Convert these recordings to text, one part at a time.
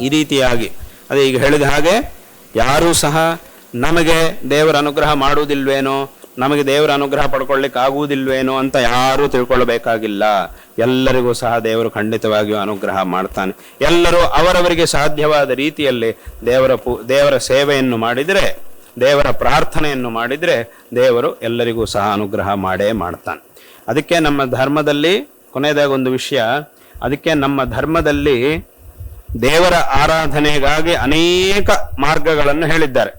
ಈ ರೀತಿಯಾಗಿ ಅದೇ ಈಗ ಹೇಳಿದ ಹಾಗೆ ಯಾರೂ ಸಹ ನಮಗೆ ದೇವರ ಅನುಗ್ರಹ ಮಾಡುವುದಿಲ್ವೇನೋ, ನಮಗೆ ದೇವರ ಅನುಗ್ರಹ ಪಡ್ಕೊಳ್ಳಿಕ್ಕೆ ಆಗುವುದಿಲ್ವೇನೋ ಅಂತ ಯಾರೂ ತಿಳ್ಕೊಳ್ಬೇಕಾಗಿಲ್ಲ. ಎಲ್ಲರಿಗೂ ಸಹ ದೇವರು ಖಂಡಿತವಾಗಿಯೂ ಅನುಗ್ರಹ ಮಾಡ್ತಾನೆ. ಎಲ್ಲರೂ ಅವರವರಿಗೆ ಸಾಧ್ಯವಾದ ರೀತಿಯಲ್ಲಿ ದೇವರ ಸೇವೆಯನ್ನು ಮಾಡಿದರೆ, ದೇವರ ಪ್ರಾರ್ಥನೆಯನ್ನು ಮಾಡಿದರೆ ದೇವರು ಎಲ್ಲರಿಗೂ ಸಹ ಅನುಗ್ರಹ ಮಾಡೇ ಮಾಡ್ತಾನೆ. ಅದಕ್ಕೆ ನಮ್ಮ ಧರ್ಮದಲ್ಲಿ ಕೊನೆಯದಾಗ ಒಂದು ವಿಷಯ, ಅದಕ್ಕೆ ನಮ್ಮ ಧರ್ಮದಲ್ಲಿ ದೇವರ ಆರಾಧನೆಗಾಗಿ ಅನೇಕ ಮಾರ್ಗಗಳನ್ನು ಹೇಳಿದ್ದಾರೆ.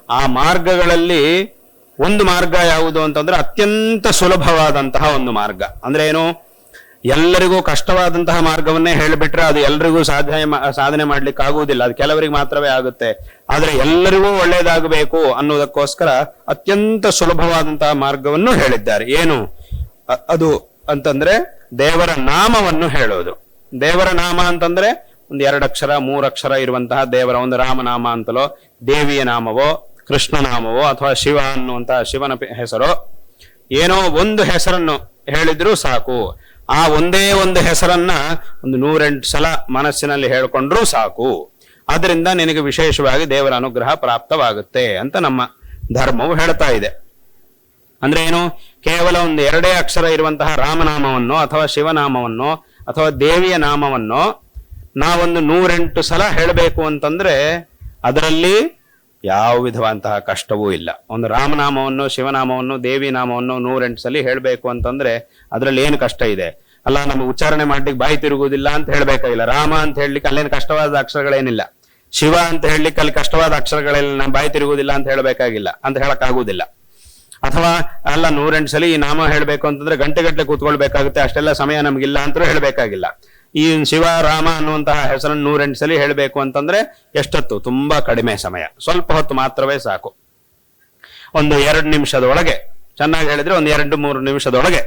ಆ ಮಾರ್ಗಗಳಲ್ಲಿ ಒಂದು ಮಾರ್ಗ ಯಾವುದು ಅಂತಂದ್ರೆ ಅತ್ಯಂತ ಸುಲಭವಾದಂತಹ ಒಂದು ಮಾರ್ಗ. ಅಂದ್ರೆ ಏನು, ಎಲ್ಲರಿಗೂ ಕಷ್ಟವಾದಂತಹ ಮಾರ್ಗವನ್ನೇ ಹೇಳಿಬಿಟ್ರೆ ಅದು ಎಲ್ಲರಿಗೂ ಸಾಧನೆ ಮಾಡ್ಲಿಕ್ಕೆ ಆಗುವುದಿಲ್ಲ, ಅದು ಕೆಲವರಿಗೆ ಮಾತ್ರವೇ ಆಗುತ್ತೆ. ಆದ್ರೆ ಎಲ್ಲರಿಗೂ ಒಳ್ಳೇದಾಗಬೇಕು ಅನ್ನೋದಕ್ಕೋಸ್ಕರ ಅತ್ಯಂತ ಸುಲಭವಾದಂತಹ ಮಾರ್ಗವನ್ನು ಹೇಳಿದ್ದಾರೆ. ಏನು ಅದು ಅಂತಂದ್ರೆ ದೇವರ ನಾಮವನ್ನು ಹೇಳೋದು. ದೇವರ ನಾಮ ಅಂತಂದ್ರೆ ಒಂದು 2 ಅಕ್ಷರ 3 ಅಕ್ಷರ ಇರುವಂತಹ ದೇವರ ಒಂದು ರಾಮನಾಮ ಅಂತಲೋ, ದೇವಿಯ ನಾಮವೋ, ಕೃಷ್ಣ ನಾಮವೋ, ಅಥವಾ ಶಿವ ಅನ್ನುವಂತಹ ಶಿವನ ಹೆಸರೋ, ಏನೋ ಒಂದು ಹೆಸರನ್ನು ಹೇಳಿದ್ರೂ ಸಾಕು. ಆ ಒಂದೇ ಒಂದು ಹೆಸರನ್ನ ಒಂದು 108 ಸಲ ಮನಸ್ಸಿನಲ್ಲಿ ಹೇಳ್ಕೊಂಡ್ರೂ ಸಾಕು. ಆದ್ರಿಂದ ನಿನಗೆ ವಿಶೇಷವಾಗಿ ದೇವರ ಅನುಗ್ರಹ ಪ್ರಾಪ್ತವಾಗುತ್ತೆ ಅಂತ ನಮ್ಮ ಧರ್ಮವು ಹೇಳ್ತಾ ಇದೆ. ಅಂದ್ರೆ ಏನು, ಕೇವಲ ಒಂದು 2 ಅಕ್ಷರ ಇರುವಂತಹ ರಾಮನಾಮವನ್ನು ಅಥವಾ ಶಿವನಾಮವನ್ನು ಅಥವಾ ದೇವಿಯ ನಾಮವನ್ನು ನಾವೊಂದು 108 ಸಲ ಹೇಳಬೇಕು ಅಂತಂದ್ರೆ ಅದರಲ್ಲಿ ಯಾವ ವಿಧವಂತಹ ಕಷ್ಟವೂ ಇಲ್ಲ. ಒಂದು ರಾಮನಾಮವನ್ನು, ಶಿವನಾಮವನ್ನು, ದೇವಿ ನಾಮವನ್ನು 108 ಸಲ ಹೇಳಬೇಕು ಅಂತಂದ್ರೆ ಅದರಲ್ಲಿ ಏನು ಕಷ್ಟ ಇದೆ? ಅಲ್ಲ, ನಮ್ಗೆ ಉಚ್ಚಾರಣೆ ಮಾಡ್ಲಿಕ್ಕೆ ಬಾಯಿ ತಿರುಗುವುದಿಲ್ಲ ಅಂತ ಹೇಳ್ಬೇಕಾಗಿಲ್ಲ. ರಾಮ ಅಂತ ಹೇಳಲಿಕ್ಕೆ ಅಲ್ಲೇನು ಕಷ್ಟವಾದ ಅಕ್ಷರಗಳೇನಿಲ್ಲ. ಶಿವ ಅಂತ ಹೇಳಲಿಕ್ಕೆ ಅಲ್ಲಿ ಕಷ್ಟವಾದ ಅಕ್ಷರಗಳೆಲ್ಲ ಬಾಯಿ ತಿರುಗುವುದಿಲ್ಲ ಅಂತ ಹೇಳಬೇಕಾಗಿಲ್ಲ, ಅಂತ ಹೇಳಕ್ಕಾಗುವುದಿಲ್ಲ. ಅಥವಾ ಅಲ್ಲ 108 ಸಲ ಈ ನಾಮ ಹೇಳಬೇಕು ಅಂತಂದ್ರೆ ಗಂಟೆ ಕೂತ್ಕೊಳ್ಬೇಕಾಗುತ್ತೆ, ಅಷ್ಟೆಲ್ಲ ಸಮಯ ನಮಗಿಲ್ಲ ಅಂತಲೂ ಹೇಳಬೇಕಾಗಿಲ್ಲ. ಈ ಶಿವ ರಾಮ ಅನ್ನುವಂತಹ ಹೆಸರನ್ನು 108 ಸಲ ಹೇಳಬೇಕು ಅಂತಂದ್ರೆ ಎಷ್ಟೊತ್ತು? ತುಂಬಾ ಕಡಿಮೆ ಸಮಯ, ಸ್ವಲ್ಪ ಹೊತ್ತು ಮಾತ್ರವೇ ಸಾಕು. ಒಂದು 2 ನಿಮಿಷದೊಳಗೆ, ಚೆನ್ನಾಗಿ ಹೇಳಿದ್ರೆ ಒಂದು 2-3 ನಿಮಿಷದೊಳಗೆ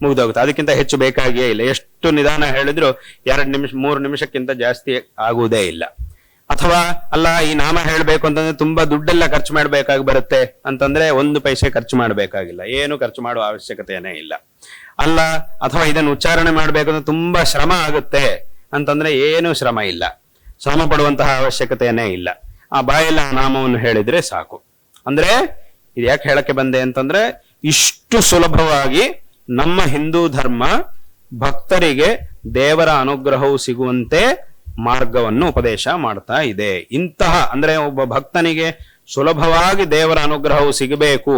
ಮುಗಿದೋಗುತ್ತೆ. ಅದಕ್ಕಿಂತ ಹೆಚ್ಚು ಬೇಕಾಗಿಯೇ ಇಲ್ಲ. ಎಷ್ಟು ನಿಧಾನ ಹೇಳಿದ್ರು 2 ನಿಮಿಷ 3 ನಿಮಿಷಕ್ಕಿಂತ ಜಾಸ್ತಿ ಆಗುವುದೇ ಇಲ್ಲ. ಅಥವಾ ಅಲ್ಲ, ಈ ನಾಮ ಹೇಳಬೇಕು ಅಂತಂದ್ರೆ ತುಂಬಾ ದುಡ್ಡೆಲ್ಲ ಖರ್ಚು ಮಾಡಬೇಕಾಗಿ ಬರುತ್ತೆ ಅಂತಂದ್ರೆ 1 ಪೈಸೆ ಖರ್ಚು ಮಾಡಬೇಕಾಗಿಲ್ಲ, ಏನು ಖರ್ಚು ಮಾಡುವ ಅವಶ್ಯಕತೆಯೇ ಇಲ್ಲ. ಅಲ್ಲ, ಅಥವಾ ಇದನ್ನು ಉಚ್ಚಾರಣೆ ಮಾಡಬೇಕಂದ್ರೆ ತುಂಬಾ ಶ್ರಮ ಆಗುತ್ತೆ ಅಂತಂದ್ರೆ ಏನು ಶ್ರಮ ಇಲ್ಲ, ಶ್ರಮ ಪಡುವಂತಹ ಅವಶ್ಯಕತೆಯೇ ಇಲ್ಲ. ಆ ಬಾಯಲ್ಲಿ ಆ ನಾಮವನ್ನು ಹೇಳಿದ್ರೆ ಸಾಕು. ಅಂದ್ರೆ ಇದು ಯಾಕೆ ಹೇಳಕ್ಕೆ ಬಂದೆ ಅಂತಂದ್ರೆ, ಇಷ್ಟು ಸುಲಭವಾಗಿ ನಮ್ಮ ಹಿಂದೂ ಧರ್ಮ ಭಕ್ತರಿಗೆ ದೇವರ ಅನುಗ್ರಹವು ಸಿಗುವಂತೆ ಮಾರ್ಗವನ್ನು ಉಪದೇಶ ಮಾಡ್ತಾ ಇದೆ. ಇಂತಹ ಅಂದ್ರೆ ಒಬ್ಬ ಭಕ್ತನಿಗೆ ಸುಲಭವಾಗಿ ದೇವರ ಅನುಗ್ರಹವು ಸಿಗಬೇಕು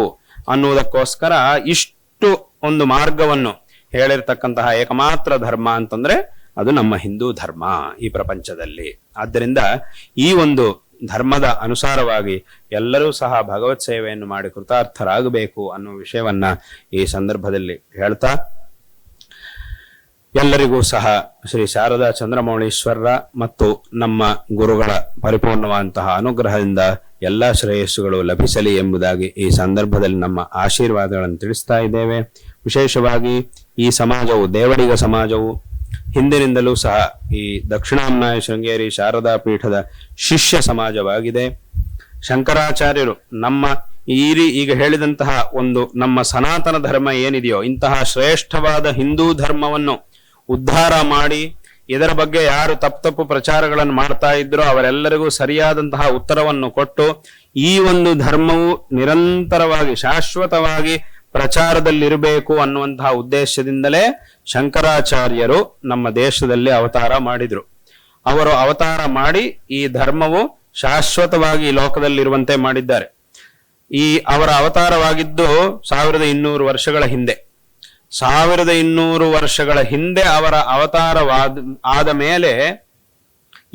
ಅನ್ನುವುದಕ್ಕೋಸ್ಕರ ಇಷ್ಟು ಒಂದು ಮಾರ್ಗವನ್ನು ಹೇಳಿರ್ತಕ್ಕಂತಹ ಏಕಮಾತ್ರ ಧರ್ಮ ಅಂತಂದ್ರೆ ಅದು ನಮ್ಮ ಹಿಂದೂ ಧರ್ಮ ಈ ಪ್ರಪಂಚದಲ್ಲಿ. ಆದ್ದರಿಂದ ಈ ಒಂದು ಧರ್ಮದ ಅನುಸಾರವಾಗಿ ಎಲ್ಲರೂ ಸಹ ಭಗವತ್ ಸೇವೆಯನ್ನು ಮಾಡಿ ಕೃತಾರ್ಥರಾಗಬೇಕು ಅನ್ನುವ ವಿಷಯವನ್ನ ಈ ಸಂದರ್ಭದಲ್ಲಿ ಹೇಳ್ತಾ, ಎಲ್ಲರಿಗೂ ಸಹ ಶ್ರೀ ಶಾರದಾ ಚಂದ್ರಮೌಳೀಶ್ವರರ ಮತ್ತು ನಮ್ಮ ಗುರುಗಳ ಪರಿಪೂರ್ಣವಾದಂತಹ ಅನುಗ್ರಹದಿಂದ ಎಲ್ಲ ಶ್ರೇಯಸ್ಸುಗಳು ಲಭಿಸಲಿ ಎಂಬುದಾಗಿ ಈ ಸಂದರ್ಭದಲ್ಲಿ ನಮ್ಮ ಆಶೀರ್ವಾದಗಳನ್ನು ತಿಳಿಸ್ತಾ ಇದ್ದೇವೆ. ವಿಶೇಷವಾಗಿ ಈ ಸಮಾಜವು, ದೇವಡಿಗ ಸಮಾಜವು ಹಿಂದಿನಿಂದಲೂ ಸಹ ಈ ದಕ್ಷಿಣಾಮ್ನಾಯ ಶೃಂಗೇರಿ ಶಾರದಾ ಪೀಠದ ಶಿಷ್ಯ ಸಮಾಜವಾಗಿದೆ. ಶಂಕರಾಚಾರ್ಯರು ನಮ್ಮ ಈಗ ಹೇಳಿದಂತಹ ಒಂದು ನಮ್ಮ ಸನಾತನ ಧರ್ಮ ಏನಿದೆಯೋ ಇಂತಹ ಶ್ರೇಷ್ಠವಾದ ಹಿಂದೂ ಧರ್ಮವನ್ನು ಉದ್ಧಾರ ಮಾಡಿ ಇದರ ಬಗ್ಗೆ ಯಾರು ತಪ್ಪು ಪ್ರಚಾರಗಳನ್ನು ಮಾಡ್ತಾ ಇದ್ರೋ ಅವರೆಲ್ಲರಿಗೂ ಸರಿಯಾದಂತಹ ಉತ್ತರವನ್ನು ಕೊಟ್ಟು ಈ ಒಂದು ಧರ್ಮವು ನಿರಂತರವಾಗಿ ಶಾಶ್ವತವಾಗಿ ಪ್ರಚಾರದಲ್ಲಿರಬೇಕು ಅನ್ನುವಂತಹ ಉದ್ದೇಶದಿಂದಲೇ ಶಂಕರಾಚಾರ್ಯರು ನಮ್ಮ ದೇಶದಲ್ಲಿ ಅವತಾರ ಮಾಡಿದ್ರು. ಅವರು ಅವತಾರ ಮಾಡಿ ಈ ಧರ್ಮವು ಶಾಶ್ವತವಾಗಿ ಈ ಲೋಕದಲ್ಲಿರುವಂತೆ ಮಾಡಿದ್ದಾರೆ. ಈ ಅವರ ಅವತಾರವಾಗಿದ್ದು 1200 ವರ್ಷಗಳ ಹಿಂದೆ. 1200 ವರ್ಷಗಳ ಹಿಂದೆ ಅವರ ಅವತಾರವಾದ ಮೇಲೆ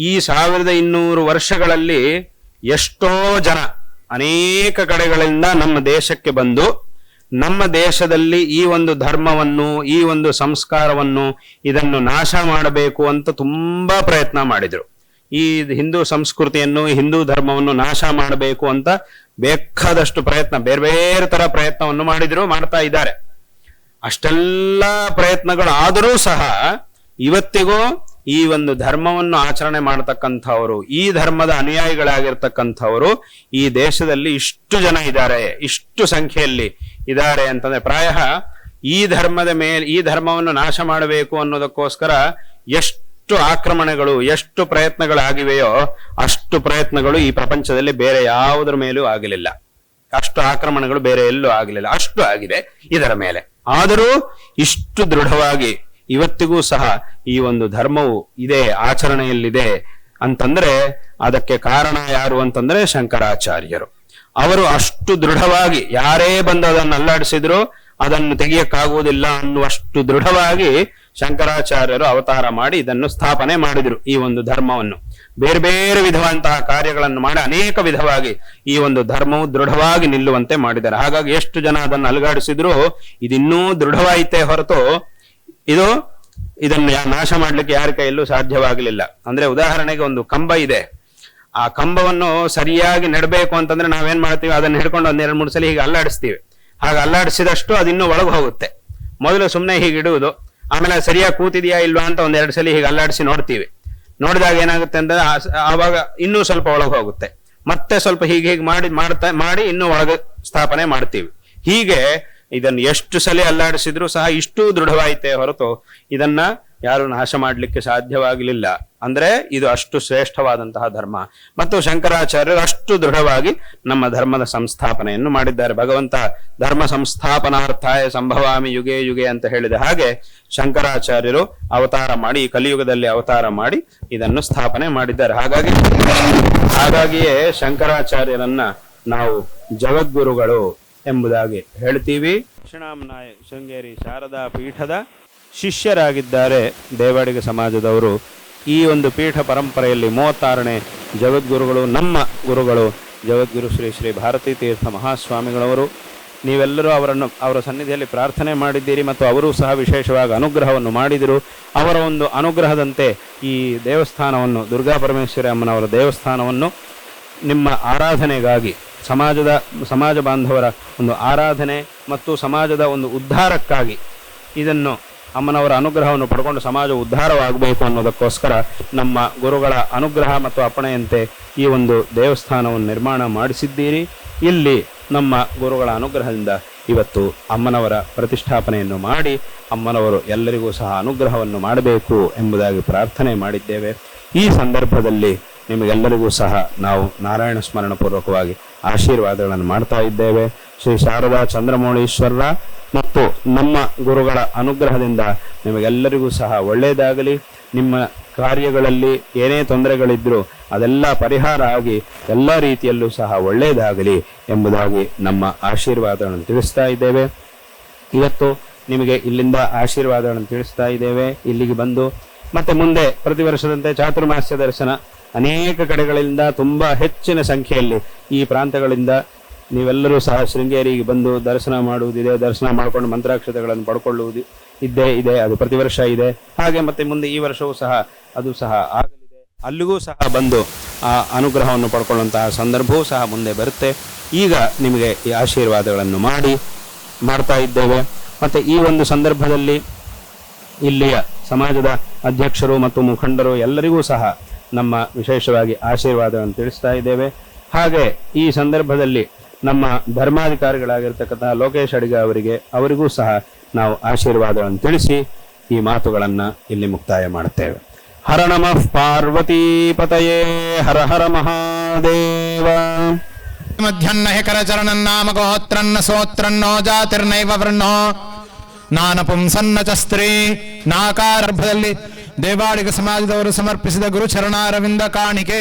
ಈ 1200 ವರ್ಷಗಳಲ್ಲಿ ಎಷ್ಟೋ ಜನ ಅನೇಕ ಕಡೆಗಳಿಂದ ನಮ್ಮ ದೇಶಕ್ಕೆ ಬಂದು ನಮ್ಮ ದೇಶದಲ್ಲಿ ಈ ಒಂದು ಧರ್ಮವನ್ನು, ಈ ಒಂದು ಸಂಸ್ಕಾರವನ್ನು, ಇದನ್ನು ನಾಶ ಮಾಡಬೇಕು ಅಂತ ತುಂಬಾ ಪ್ರಯತ್ನ ಮಾಡಿದ್ರು. ಈ ಹಿಂದೂ ಸಂಸ್ಕೃತಿಯನ್ನು, ಹಿಂದೂ ಧರ್ಮವನ್ನು ನಾಶ ಮಾಡಬೇಕು ಅಂತ ಬೇಕಾದಷ್ಟು ಪ್ರಯತ್ನ, ಬೇರೆ ಬೇರೆ ತರ ಪ್ರಯತ್ನವನ್ನು ಮಾಡ್ತಾ ಇದ್ದಾರೆ. ಅಷ್ಟೆಲ್ಲ ಪ್ರಯತ್ನಗಳು ಆದರೂ ಸಹ ಇವತ್ತಿಗೂ ಈ ಒಂದು ಧರ್ಮವನ್ನು ಆಚರಣೆ ಮಾಡತಕ್ಕಂಥವರು, ಈ ಧರ್ಮದ ಅನುಯಾಯಿಗಳಾಗಿರ್ತಕ್ಕಂಥವರು ಈ ದೇಶದಲ್ಲಿ ಇಷ್ಟು ಜನ ಇದ್ದಾರೆ, ಇಷ್ಟು ಸಂಖ್ಯೆಯಲ್ಲಿ ಇದ್ದಾರೆ ಅಂತಂದ್ರೆ ಪ್ರಾಯ ಈ ಧರ್ಮದ ಮೇಲೆ, ಈ ಧರ್ಮವನ್ನು ನಾಶ ಮಾಡಬೇಕು ಅನ್ನೋದಕ್ಕೋಸ್ಕರ ಎಷ್ಟು ಎಷ್ಟು ಆಕ್ರಮಣಗಳು, ಎಷ್ಟು ಪ್ರಯತ್ನಗಳಾಗಿವೆಯೋ ಅಷ್ಟು ಪ್ರಯತ್ನಗಳು ಈ ಪ್ರಪಂಚದಲ್ಲಿ ಬೇರೆ ಯಾವುದರ ಮೇಲೂ ಆಗಲಿಲ್ಲ. ಅಷ್ಟು ಆಕ್ರಮಣಗಳು ಬೇರೆ ಎಲ್ಲೂ ಆಗಲಿಲ್ಲ, ಅಷ್ಟು ಆಗಿದೆ ಇದರ ಮೇಲೆ. ಆದರೂ ಇಷ್ಟು ದೃಢವಾಗಿ ಇವತ್ತಿಗೂ ಸಹ ಈ ಒಂದು ಧರ್ಮವು ಇದೆ, ಆಚರಣೆಯಲ್ಲಿದೆ ಅಂತಂದ್ರೆ ಅದಕ್ಕೆ ಕಾರಣ ಯಾರು ಅಂತಂದ್ರೆ ಶಂಕರಾಚಾರ್ಯರು. ಅವರು ಅಷ್ಟು ದೃಢವಾಗಿ ಯಾರೇ ಬಂದು ಅದನ್ನು ಅಲ್ಲಾಡಿಸಿದ್ರು ಅದನ್ನು ತೆಗೆಯಕ್ಕಾಗುವುದಿಲ್ಲ ಅನ್ನುವಷ್ಟು ದೃಢವಾಗಿ ಶಂಕರಾಚಾರ್ಯರು ಅವತಾರ ಮಾಡಿ ಇದನ್ನು ಸ್ಥಾಪನೆ ಮಾಡಿದ್ರು. ಈ ಒಂದು ಧರ್ಮವನ್ನು ಬೇರೆ ಬೇರೆ ವಿಧವಂತಹ ಕಾರ್ಯಗಳನ್ನು ಮಾಡಿ ಅನೇಕ ವಿಧವಾಗಿ ಈ ಒಂದು ಧರ್ಮವು ದೃಢವಾಗಿ ನಿಲ್ಲುವಂತೆ ಮಾಡಿದ್ದಾರೆ. ಹಾಗಾಗಿ ಎಷ್ಟು ಜನ ಅದನ್ನು ಅಲುಗಾಡಿಸಿದ್ರು ಇದಿನ್ನೂ ದೃಢವಾಯಿತೇ ಹೊರತು ಇದನ್ನು ನಾಶ ಮಾಡ್ಲಿಕ್ಕೆ ಯಾರ ಕೈಯಲ್ಲೂ ಸಾಧ್ಯವಾಗಲಿಲ್ಲ. ಅಂದ್ರೆ ಉದಾಹರಣೆಗೆ ಒಂದು ಕಂಬ ಇದೆ, ಆ ಕಂಬವನ್ನು ಸರಿಯಾಗಿ ನೆಡಬೇಕು ಅಂತಂದ್ರೆ ನಾವೇನ್ ಮಾಡ್ತೀವಿ, ಅದನ್ನ ಹಿಡ್ಕೊಂಡು ಒಂದ್ 2-3 ಸಲ ಹೀಗೆ ಅಲ್ಲಾಡಿಸ್ತೀವಿ. ಹಾಗೆ ಅಲ್ಲಾಡಿಸಿದಷ್ಟು ಅದಿನ್ನೂ ಒಳಗೆ ಹೋಗುತ್ತೆ. ಮೊದಲು ಸುಮ್ಮನೆ ಹೀಗೆ ಇಡುವುದು, ಆಮೇಲೆ ಸರಿಯಾಗಿ ಕೂತಿದೆಯಾ ಇಲ್ವಾ ಅಂತ 1-2 ಸಲ ಹೀಗೆ ಅಲ್ಲಾಡಿಸಿ ನೋಡ್ತೀವಿ. ನೋಡಿದಾಗ ಏನಾಗುತ್ತೆ ಅಂದ್ರೆ ಆವಾಗ ಇನ್ನೂ ಸ್ವಲ್ಪ ಒಳಗೆ ಹೋಗುತ್ತೆ. ಮತ್ತೆ ಸ್ವಲ್ಪ ಹೀಗೆ ಹೀಗೆ ಮಾಡಿ ಇನ್ನೂ ಒಳಗೆ ಸ್ಥಾಪನೆ ಮಾಡ್ತೀವಿ. ಹೀಗೆ ಇದನ್ನು ಎಷ್ಟು ಸಲ ಅಲ್ಲಾಡಿಸಿದ್ರು ಸಹ ಇಷ್ಟು ದೃಢವಾಯಿತೇ ಹೊರತು ಇದನ್ನ ಯಾರು ನಾಶ ಮಾಡಲಿಕ್ಕೆ ಸಾಧ್ಯವಾಗಲಿಲ್ಲ. ಅಂದ್ರೆ ಇದು ಅಷ್ಟು ಶ್ರೇಷ್ಠವಾದಂತಹ ಧರ್ಮ. ಮತ್ತು ಶಂಕರಾಚಾರ್ಯರು ಅಷ್ಟು ದೃಢವಾಗಿ ನಮ್ಮ ಧರ್ಮದ ಸಂಸ್ಥಾಪನೆಯನ್ನು ಮಾಡಿದ್ದಾರೆ. ಭಗವಂತ ಧರ್ಮ ಸಂಸ್ಥಾಪನಾರ್ಥಾಯ ಸಂಭವಾಮಿ ಯುಗೆ ಯುಗೆ ಅಂತ ಹೇಳಿದ ಹಾಗೆ ಶಂಕರಾಚಾರ್ಯರು ಅವತಾರ ಮಾಡಿ ಈ ಕಲಿಯುಗದಲ್ಲಿ ಅವತಾರ ಮಾಡಿ ಇದನ್ನು ಸ್ಥಾಪನೆ ಮಾಡಿದ್ದಾರೆ. ಹಾಗಾಗಿಯೇ ಶಂಕರಾಚಾರ್ಯರನ್ನ ನಾವು ಜಗದ್ಗುರುಗಳು ಎಂಬುದಾಗಿ ಹೇಳ್ತೀವಿ. ದಕ್ಷಿಣಾಮ್ನಾಯ ಶೃಂಗೇರಿ ಶಾರದಾ ಪೀಠದ ಶಿಷ್ಯರಾಗಿದ್ದಾರೆ ದೇವಾಡಿಗ ಸಮಾಜದವರು. ಈ ಒಂದು ಪೀಠ ಪರಂಪರೆಯಲ್ಲಿ 36ನೇ ಜಗದ್ಗುರುಗಳು ನಮ್ಮ ಗುರುಗಳು ಜಗದ್ಗುರು ಶ್ರೀ ಶ್ರೀ ಭಾರತೀ ತೀರ್ಥ ಮಹಾಸ್ವಾಮಿಗಳವರು. ನೀವೆಲ್ಲರೂ ಅವರ ಸನ್ನಿಧಿಯಲ್ಲಿ ಪ್ರಾರ್ಥನೆ ಮಾಡಿದ್ದೀರಿ ಮತ್ತು ಅವರೂ ಸಹ ವಿಶೇಷವಾಗಿ ಅನುಗ್ರಹವನ್ನು ಮಾಡಿದರು. ಅವರ ಒಂದು ಅನುಗ್ರಹದಂತೆ ಈ ದೇವಸ್ಥಾನವನ್ನು, ದುರ್ಗಾ ಪರಮೇಶ್ವರಿ ಅಮ್ಮನವರ ದೇವಸ್ಥಾನವನ್ನು ನಿಮ್ಮ ಆರಾಧನೆಗಾಗಿ, ಸಮಾಜ ಬಾಂಧವರ ಒಂದು ಆರಾಧನೆ ಮತ್ತು ಸಮಾಜದ ಒಂದು ಉದ್ಧಾರಕ್ಕಾಗಿ ಇದನ್ನು ಅಮ್ಮನವರ ಅನುಗ್ರಹವನ್ನು ಪಡ್ಕೊಂಡು ಸಮಾಜ ಉದ್ಧಾರವಾಗಬೇಕು ಅನ್ನೋದಕ್ಕೋಸ್ಕರ ನಮ್ಮ ಗುರುಗಳ ಅನುಗ್ರಹ ಮತ್ತು ಅಪ್ಪಣೆಯಂತೆ ಈ ಒಂದು ದೇವಸ್ಥಾನವನ್ನು ನಿರ್ಮಾಣ ಮಾಡಿಸಿದ್ದೀರಿ. ಇಲ್ಲಿ ನಮ್ಮ ಗುರುಗಳ ಅನುಗ್ರಹದಿಂದ ಇವತ್ತು ಅಮ್ಮನವರ ಪ್ರತಿಷ್ಠಾಪನೆಯನ್ನು ಮಾಡಿ ಅಮ್ಮನವರು ಎಲ್ಲರಿಗೂ ಸಹ ಅನುಗ್ರಹವನ್ನು ಮಾಡಬೇಕು ಎಂಬುದಾಗಿ ಪ್ರಾರ್ಥನೆ ಮಾಡಿದ್ದೇವೆ. ಈ ಸಂದರ್ಭದಲ್ಲಿ ನಿಮಗೆಲ್ಲರಿಗೂ ಸಹ ನಾವು ನಾರಾಯಣ ಸ್ಮರಣ ಪೂರ್ವಕವಾಗಿ ಆಶೀರ್ವಾದಗಳನ್ನು ಮಾಡ್ತಾ ಇದ್ದೇವೆ. ಶ್ರೀ ಶಾರದಾ ಚಂದ್ರಮೌಳೀಶ್ವರರ ಮತ್ತು ನಮ್ಮ ಗುರುಗಳ ಅನುಗ್ರಹದಿಂದ ನಿಮಗೆಲ್ಲರಿಗೂ ಸಹ ಒಳ್ಳೆಯದಾಗಲಿ. ನಿಮ್ಮ ಕಾರ್ಯಗಳಲ್ಲಿ ಏನೇ ತೊಂದರೆಗಳಿದ್ದರೂ ಅದೆಲ್ಲ ಪರಿಹಾರ ಆಗಿ ಎಲ್ಲ ರೀತಿಯಲ್ಲೂ ಸಹ ಒಳ್ಳೆಯದಾಗಲಿ ಎಂಬುದಾಗಿ ನಮ್ಮ ಆಶೀರ್ವಾದಗಳನ್ನು ತಿಳಿಸ್ತಾ ಇದ್ದೇವೆ. ಇವತ್ತು ನಿಮಗೆ ಇಲ್ಲಿಂದ ಆಶೀರ್ವಾದಗಳನ್ನು ತಿಳಿಸ್ತಾ ಇದ್ದೇವೆ. ಇಲ್ಲಿಗೆ ಬಂದು ಮತ್ತೆ ಮುಂದೆ ಪ್ರತಿ ವರ್ಷದಂತೆ ಚಾತುರ್ಮಾಸ್ಯ ದರ್ಶನ ಅನೇಕ ಕಡೆಗಳಿಂದ ತುಂಬ ಹೆಚ್ಚಿನ ಸಂಖ್ಯೆಯಲ್ಲಿ ಈ ಪ್ರಾಂತಗಳಿಂದ ನೀವೆಲ್ಲರೂ ಸಹ ಶೃಂಗೇರಿಗೆ ಬಂದು ದರ್ಶನ ಮಾಡುವುದಿದೆ. ದರ್ಶನ ಮಾಡಿಕೊಂಡು ಮಂತ್ರಾಕ್ಷತೆಗಳನ್ನು ಪಡ್ಕೊಳ್ಳುವುದು ಇದೆ. ಅದು ಪ್ರತಿ ವರ್ಷ ಇದೆ. ಹಾಗೆ ಮತ್ತೆ ಮುಂದೆ ಈ ವರ್ಷವೂ ಸಹ ಅದು ಸಹ ಆಗಲಿದೆ. ಅಲ್ಲಿಗೂ ಸಹ ಬಂದು ಆ ಅನುಗ್ರಹವನ್ನು ಪಡ್ಕೊಳ್ಳುವಂತಹ ಸಂದರ್ಭವೂ ಸಹ ಮುಂದೆ ಬರುತ್ತೆ. ಈಗ ನಿಮಗೆ ಈ ಆಶೀರ್ವಾದಗಳನ್ನು ಮಾಡ್ತಾ ಇದ್ದೇವೆ. ಮತ್ತು ಈ ಒಂದು ಸಂದರ್ಭದಲ್ಲಿ ಇಲ್ಲಿಯ ಸಮಾಜದ ಅಧ್ಯಕ್ಷರು ಮತ್ತು ಮುಖಂಡರು ಎಲ್ಲರಿಗೂ ಸಹ ನಮ್ಮ ವಿಶೇಷವಾಗಿ ಆಶೀರ್ವಾದವನ್ನು ತಿಳಿಸ್ತಾ ಇದ್ದೇವೆ. ಹಾಗೆ ಈ ಸಂದರ್ಭದಲ್ಲಿ ನಮ್ಮ ಧರ್ಮಾಧಿಕಾರಿಗಳಾಗಿರ್ತಕ್ಕಂತಹ ಲೋಕೇಶ್ ಅಡಿಗ ಅವರಿಗೂ ಸಹ ನಾವು ಆಶೀರ್ವಾದವನ್ನು ತಿಳಿಸಿ ಈ ಮಾತುಗಳನ್ನು ಇಲ್ಲಿ ಮುಕ್ತಾಯ ಮಾಡುತ್ತೇವೆ. ಹರ ನಮಃ ಪಾರ್ವತೀಪತಯೇ ಹರ ಹರ ಮಹಾದೇವ. ಮಧ್ಯಾಹ್ನ ಕರಚರಣನ್ನಾಮ ಗೋತ್ರನ್ನ ಸೋತ್ರನ್ನೋ ಜಾತಿರ್ನೈವ ವರ್ಣೋ ನಾನಪುಂಸನ್ನ ಚ ಸ್ತ್ರೀ ನಾಕಾರರ್ಭದಲ್ಲಿ ದೇವಾಡಿಗ ಸಮಾಜದವರು ಸಮರ್ಪಿಸಿದ ಗುರುಚರಣಾರವಿಂದ ಕಾಣಿಕೆ.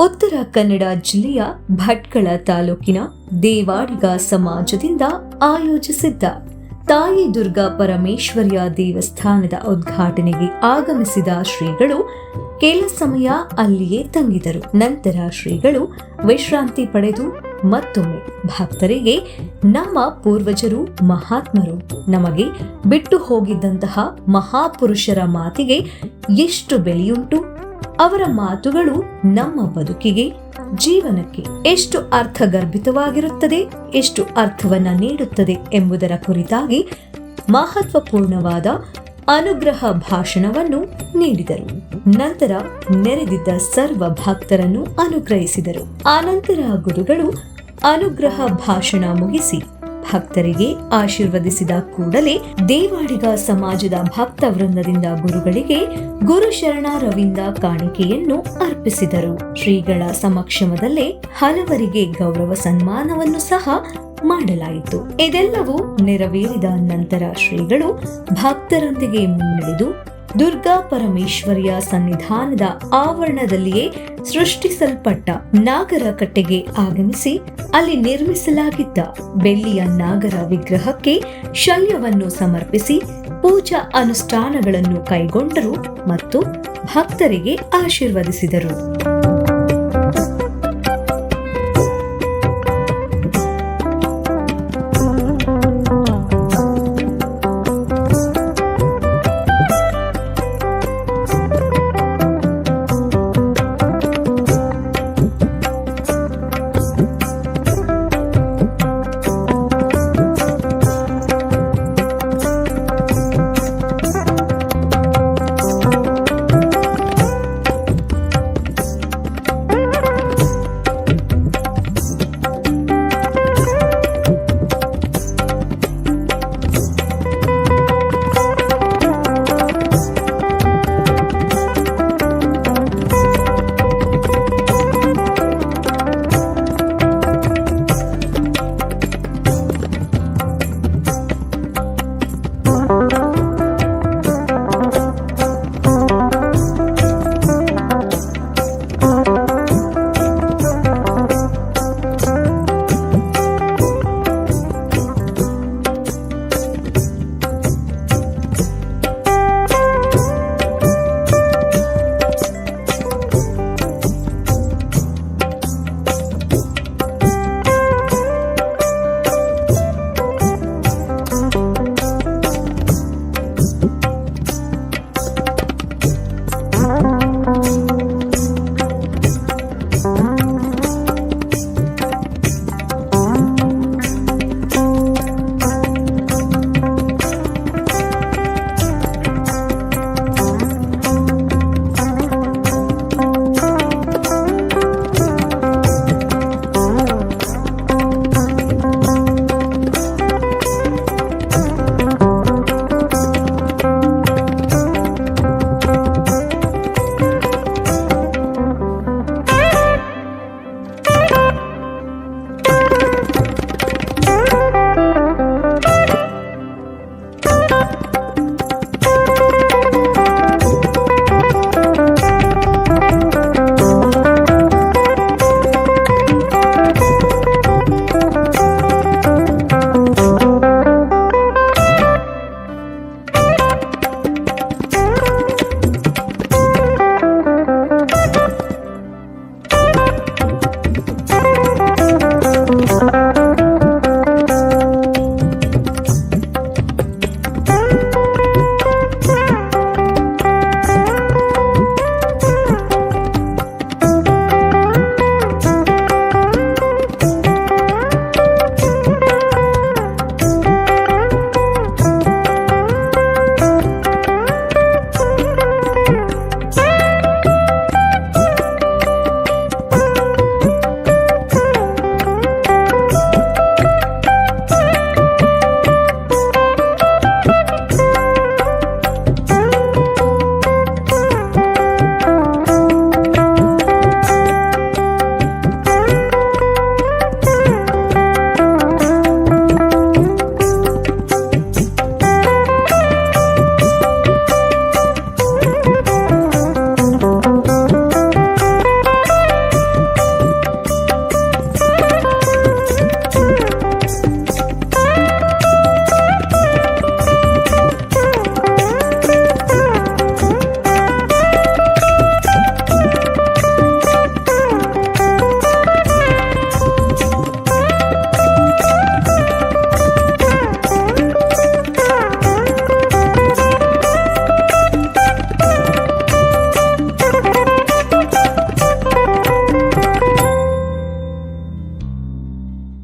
ಉತ್ತರ ಕನ್ನಡ ಜಿಲ್ಲೆಯ ಭಟ್ಕಳ ತಾಲೂಕಿನ ದೇವಾಡಿಗ ಸಮಾಜದಿಂದ ಆಯೋಜಿಸಿದ್ದ ತಾಯಿ ದುರ್ಗಾ ಪರಮೇಶ್ವರಿಯ ದೇವಸ್ಥಾನದ ಉದ್ಘಾಟನೆಗೆ ಆಗಮಿಸಿದ ಶ್ರೀಗಳು ಕೆಲ ಸಮಯ ಅಲ್ಲಿಯೇ ತಂಗಿದರು. ನಂತರ ಶ್ರೀಗಳು ವಿಶ್ರಾಂತಿ ಪಡೆದು ಮತ್ತೊಮ್ಮೆ ಭಕ್ತರಿಗೆ ನಮ್ಮ ಪೂರ್ವಜರು ಮಹಾತ್ಮರು ನಮಗೆ ಬಿಟ್ಟು ಹೋಗಿದ್ದಂತಹ ಮಹಾಪುರುಷರ ಮಾತಿಗೆ ಎಷ್ಟು ಬೆಲೆಯುಂಟು, ಅವರ ಮಾತುಗಳು ನಮ್ಮ ಬದುಕಿಗೆ, ಜೀವನಕ್ಕೆ ಎಷ್ಟು ಅರ್ಥಗರ್ಭಿತವಾಗಿರುತ್ತದೆ, ಎಷ್ಟು ಅರ್ಥವನ್ನ ನೀಡುತ್ತದೆ ಎಂಬುದರ ಕುರಿತಾಗಿ ಮಹತ್ವಪೂರ್ಣವಾದ ಅನುಗ್ರಹ ಭಾಷಣವನ್ನು ನೀಡಿದರು. ನಂತರ ನೆರೆದಿದ್ದ ಸರ್ವ ಭಕ್ತರನ್ನು ಅನುಗ್ರಹಿಸಿದರು. ಆನಂತರ ಗುರುಗಳು ಅನುಗ್ರಹ ಭಾಷಣ ಮುಗಿಸಿ ಭಕ್ತರಿಗೆ ಆಶೀರ್ವದಿಸಿದ ಕೂಡಲೇ ದೇವಾಡಿಗ ಸಮಾಜದ ಭಕ್ತ ವೃಂದದಿಂದ ಗುರುಗಳಿಗೆ ಗುರು ಶರಣರವಿಂದ ಕಾಣಿಕೆಯನ್ನು ಅರ್ಪಿಸಿದರು. ಶ್ರೀಗಳ ಸಮಕ್ಷಮದಲ್ಲೇ ಹಲವರಿಗೆ ಗೌರವ ಸನ್ಮಾನವನ್ನು ಸಹ ಮಾಡಲಾಯಿತು. ಇದೆಲ್ಲವೂ ನೆರವೇರಿದ ನಂತರ ಶ್ರೀಗಳು ಭಕ್ತರೊಂದಿಗೆ ಮುನ್ನಡೆದು ದುರ್ಗಾ ಪರಮೇಶ್ವರಿಯ ಸನ್ನಿಧಾನದ ಆವರಣದಲ್ಲಿಯೇ ಸೃಷ್ಟಿಸಲ್ಪಟ್ಟ ನಾಗರ ಕಟ್ಟೆಗೆ ಆಗಮಿಸಿ ಅಲ್ಲಿ ನಿರ್ಮಿಸಲಾಗಿದ್ದ ಬೆಳ್ಳಿಯ ನಾಗರ ವಿಗ್ರಹಕ್ಕೆ ಶಲ್ಯವನ್ನು ಸಮರ್ಪಿಸಿ ಪೂಜಾ ಅನುಷ್ಠಾನಗಳನ್ನು ಕೈಗೊಂಡರು ಮತ್ತು ಭಕ್ತರಿಗೆ ಆಶೀರ್ವದಿಸಿದರು.